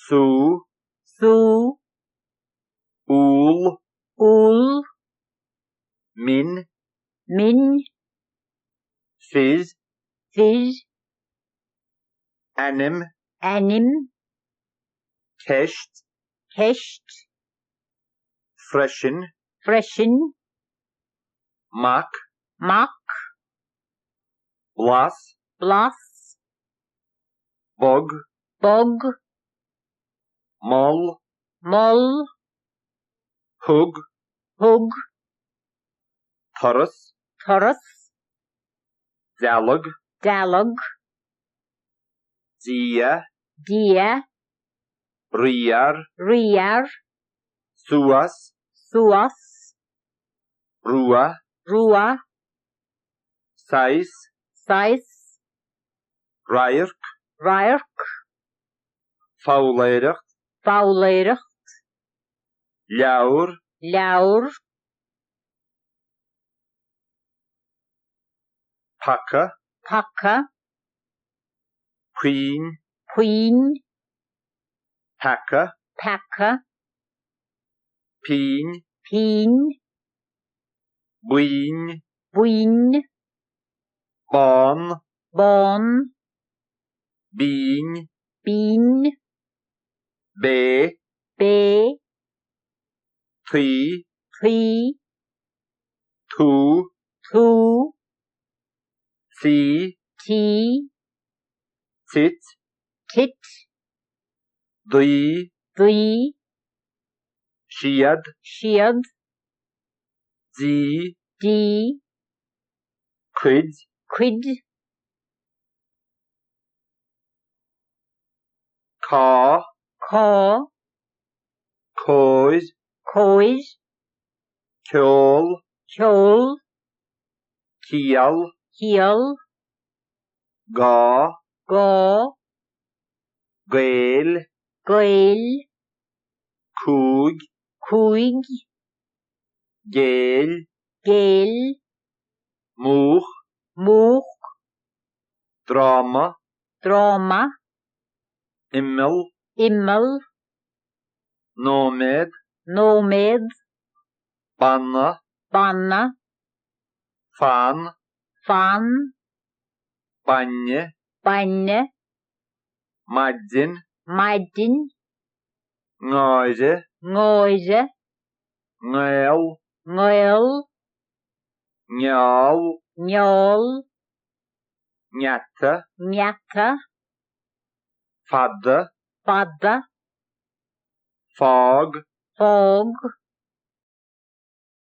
Su, Su, ul, ul, min, min, fizz, fizz, anim, anim, kesht, kesht, freshen, freshen, mak, mak, blas, blas, bog, bog, mol, moll, hug, hug, torus, torus, dalug, dalug, dia, dia, riar, riar, suas, suas, rua, rua, sais, sais, rairk, rairk, fauleirig, fauleirig, ljaur, ljaur, pakka, pakka, queen, queen, pakka, pakka, pin, pin, buin, buin, bon, bon, bin, bin, be, be, tri, tri, tu, tu, ti, ti, tit, tit, dri, dri, shiad, shiad, di, di, quid, quid, ka, caw, coes, coes, kjol, kjol, kial, heel, ga, gaw, gael, gael, kug, cwig, gel, gel, much, mwch, drama, drama, immel, immel, nomad, nomad, banna, banna, fan, fan, banje, banne, maddin, maddin, ngare, ngøyre, ngel, ngøl, njal, njål, njatte, mjatte, fadde, fadde, fag, fåg,